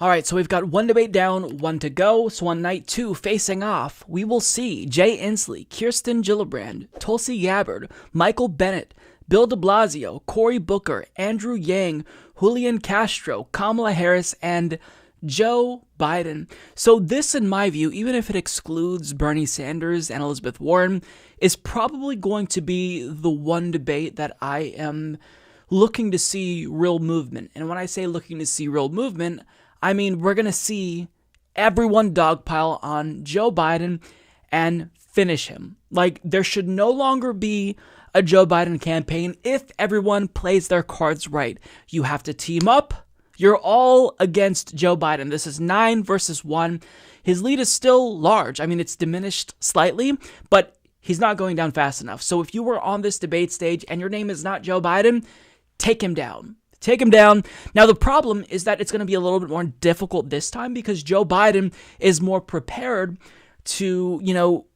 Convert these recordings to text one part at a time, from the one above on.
All right, so we've got one debate down, one to go. So on night 2, facing off, we will see Jay Inslee, Kirsten Gillibrand, Tulsi Gabbard, Michael Bennet, Bill de Blasio, Cory Booker, Andrew Yang, Julian Castro, Kamala Harris, and Joe Biden. So this, in my view, even if it excludes Bernie Sanders and Elizabeth Warren, is probably going to be the one debate that I am looking to see real movement. And when I say looking to see real movement, I mean we're going to see everyone dogpile on Joe Biden and finish him. Like, there should no longer be a Joe Biden campaign if everyone plays their cards right. You have to team up. You're all against Joe Biden. This is 9 versus 1. His lead is still large. I mean, it's diminished slightly, but he's not going down fast enough. So if you were on this debate stage and your name is not Joe Biden, take him down. Take him down. Now, the problem is that it's going to be a little bit more difficult this time because Joe Biden is more prepared to,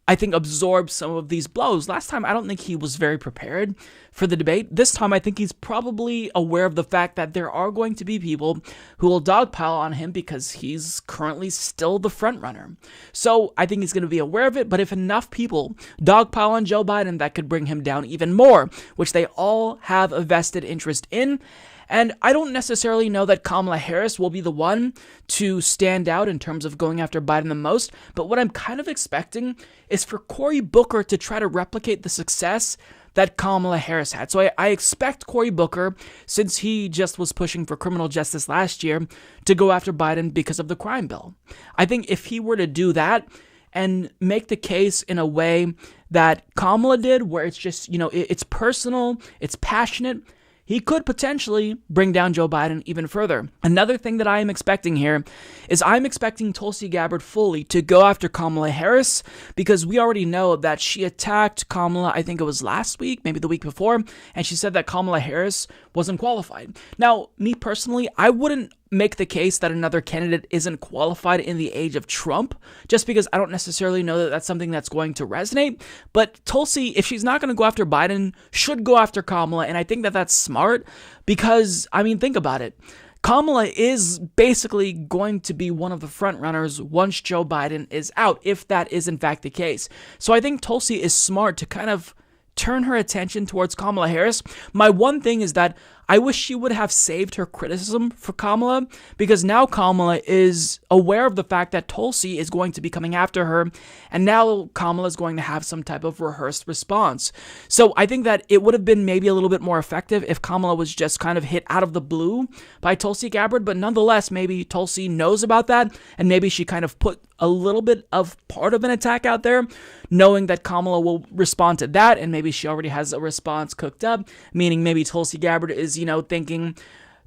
I think, absorb some of these blows. Last time, I don't think he was very prepared for the debate. This time, I think he's probably aware of the fact that there are going to be people who will dogpile on him because he's currently still the front runner. So I think he's going to be aware of it, but if enough people dogpile on Joe Biden, that could bring him down even more, which they all have a vested interest in. And I don't necessarily know that Kamala Harris will be the one to stand out in terms of going after Biden the most, but what I'm kind of expecting is for Cory Booker to try to replicate the success that Kamala Harris had. So I expect Cory Booker, since he just was pushing for criminal justice last year, to go after Biden because of the crime bill. I think if he were to do that and make the case in a way that Kamala did, where it's just, it's personal, it's passionate, he could potentially bring down Joe Biden even further. Another thing that I am expecting here is I'm expecting Tulsi Gabbard fully to go after Kamala Harris because we already know that she attacked Kamala, I think it was last week, maybe the week before, and she said that Kamala Harris wasn't qualified. Now, me personally, I wouldn't make the case that another candidate isn't qualified in the age of Trump, just because I don't necessarily know that that's something that's going to resonate. But Tulsi, if she's not going to go after Biden, should go after Kamala, and I think that that's smart because, think about it. Kamala is basically going to be one of the front runners once Joe Biden is out, if that is in fact the case. So I think Tulsi is smart to kind of turn her attention towards Kamala Harris. My one thing is that I wish she would have saved her criticism for Kamala, because now Kamala is aware of the fact that Tulsi is going to be coming after her, and now Kamala is going to have some type of rehearsed response. So I think that it would have been maybe a little bit more effective if Kamala was just kind of hit out of the blue by Tulsi Gabbard, but nonetheless, maybe Tulsi knows about that, and maybe she kind of put a little bit of part of an attack out there, knowing that Kamala will respond to that, and maybe she already has a response cooked up, meaning maybe Tulsi Gabbard is, thinking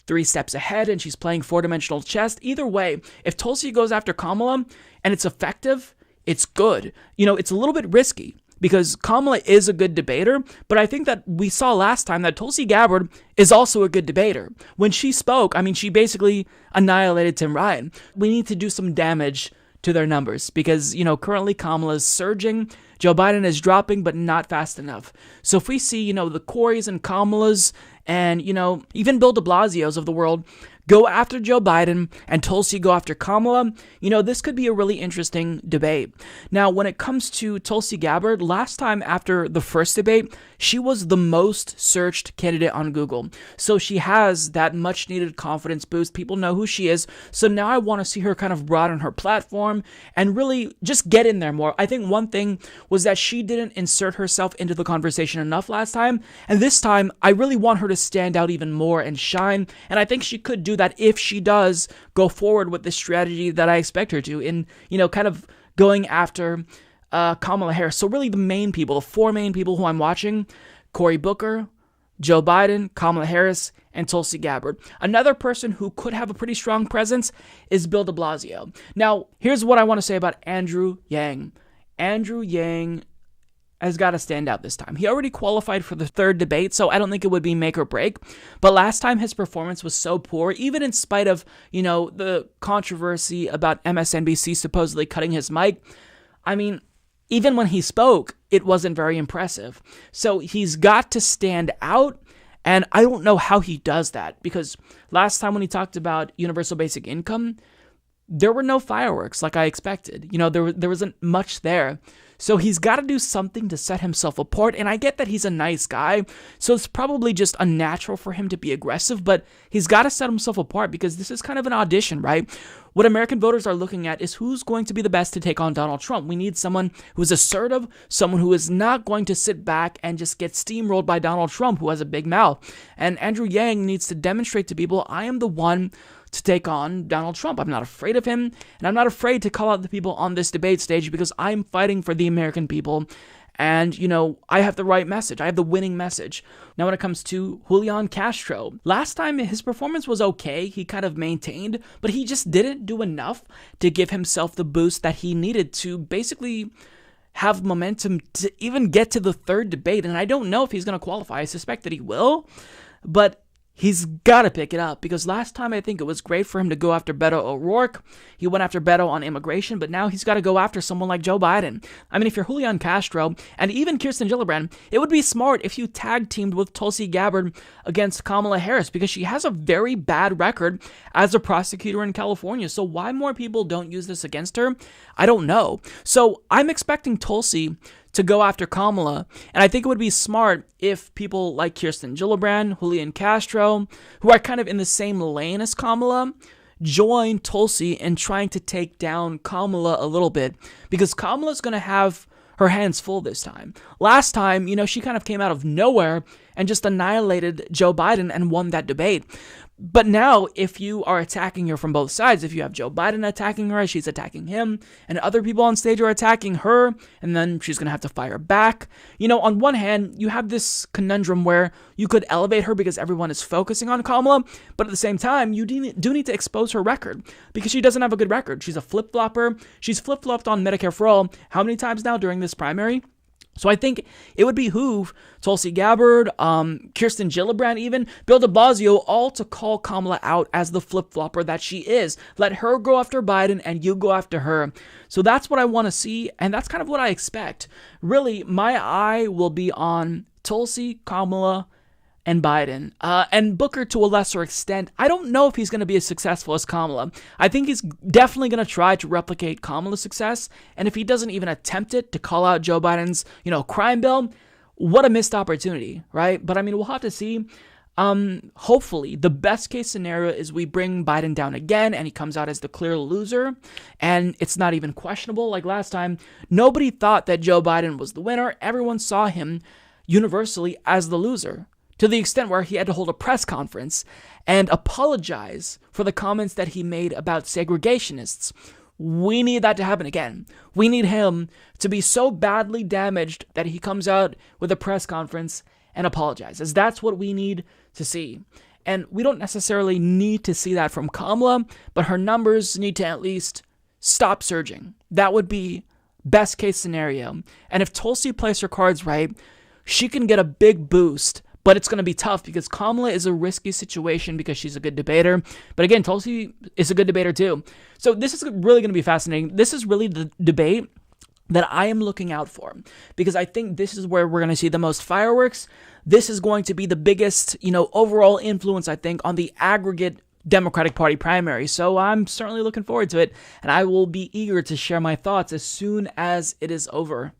3 steps ahead and she's playing 4-dimensional chess. Either way, if Tulsi goes after Kamala and it's effective, it's good. It's a little bit risky because Kamala is a good debater, but I think that we saw last time that Tulsi Gabbard is also a good debater. When she spoke, she basically annihilated Tim Ryan. We need to do some damage to their numbers because, currently Kamala's surging, Joe Biden is dropping, but not fast enough. So if we see, the Corys and Kamalas and, even Bill de Blasio's of the world go after Joe Biden and Tulsi go after Kamala, this could be a really interesting debate. Now, when it comes to Tulsi Gabbard, last time after the first debate, she was the most searched candidate on Google. So she has that much needed confidence boost. People know who she is. So now I want to see her kind of broaden her platform and really just get in there more. I think one thing was that she didn't insert herself into the conversation enough last time. And this time, I really want her to stand out even more and shine. And I think she could do that if she does go forward with the strategy that I expect her to in, kind of going after Kamala Harris. So really the 4 main people who I'm watching, Cory Booker, Joe Biden, Kamala Harris, and Tulsi Gabbard. Another person who could have a pretty strong presence is Bill de Blasio. Now, here's what I want to say about Andrew Yang. Andrew Yang has got to stand out this time. He already qualified for the 3rd debate, so I don't think it would be make or break. But last time his performance was so poor, even in spite of, the controversy about MSNBC supposedly cutting his mic. Even when he spoke, it wasn't very impressive. So he's got to stand out, and I don't know how he does that, because last time when he talked about universal basic income, there were no fireworks like I expected. There wasn't much there. So he's got to do something to set himself apart, and I get that he's a nice guy, so it's probably just unnatural for him to be aggressive, but he's got to set himself apart because this is kind of an audition, right? What American voters are looking at is who's going to be the best to take on Donald Trump. We need someone who's assertive, someone who is not going to sit back and just get steamrolled by Donald Trump, who has a big mouth. And Andrew Yang needs to demonstrate to people, I am the one to take on Donald Trump. I'm not afraid of him, and I'm not afraid to call out the people on this debate stage because I'm fighting for the American people. And, I have the right message. I have the winning message. Now, when it comes to Julian Castro, last time his performance was okay. He kind of maintained, but he just didn't do enough to give himself the boost that he needed to basically have momentum to even get to the third debate. And I don't know if he's going to qualify. I suspect that he will, but he's got to pick it up because last time I think it was great for him to go after Beto O'Rourke. He went after Beto on immigration, but now he's got to go after someone like Joe Biden. I mean, if you're Julian Castro and even Kirsten Gillibrand, it would be smart if you tag teamed with Tulsi Gabbard against Kamala Harris because she has a very bad record as a prosecutor in California. So why more people don't use this against her, I don't know. So I'm expecting Tulsi to go after Kamala, and I think it would be smart if people like Kirsten Gillibrand, Julian Castro, who are kind of in the same lane as Kamala, join Tulsi in trying to take down Kamala a little bit, because Kamala's going to have her hands full this time. Last time, she kind of came out of nowhere and just annihilated Joe Biden and won that debate. But now, if you are attacking her from both sides, if you have Joe Biden attacking her, she's attacking him, and other people on stage are attacking her, and then she's going to have to fire back. On one hand, you have this conundrum where you could elevate her because everyone is focusing on Kamala, but at the same time, you do need to expose her record because she doesn't have a good record. She's a flip-flopper. She's flip-flopped on Medicare for All how many times now during this primary? So I think it would behoove Tulsi Gabbard, Kirsten Gillibrand even, Bill de Blasio, all to call Kamala out as the flip-flopper that she is. Let her go after Biden and you go after her. So that's what I want to see, and that's kind of what I expect. Really, my eye will be on Tulsi, Kamala, and Biden, and Booker to a lesser extent. I don't know if he's going to be as successful as Kamala. I think he's definitely going to try to replicate Kamala's success, and if he doesn't even attempt it to call out Joe Biden's, crime bill, what a missed opportunity, right? But I mean, we'll have to see. Hopefully, the best case scenario is we bring Biden down again and he comes out as the clear loser, and it's not even questionable. Like last time, nobody thought that Joe Biden was the winner. Everyone saw him universally as the loser, to the extent where he had to hold a press conference and apologize for the comments that he made about segregationists. We need that to happen again. We need him to be so badly damaged that he comes out with a press conference and apologizes. That's what we need to see. And we don't necessarily need to see that from Kamala, but her numbers need to at least stop surging. That would be best case scenario. And if Tulsi plays her cards right, she can get a big boost. But it's going to be tough because Kamala is a risky situation because she's a good debater. But again, Tulsi is a good debater too. So this is really going to be fascinating. This is really the debate that I am looking out for because I think this is where we're going to see the most fireworks. This is going to be the biggest, overall influence, I think, on the aggregate Democratic Party primary. So I'm certainly looking forward to it, and I will be eager to share my thoughts as soon as it is over.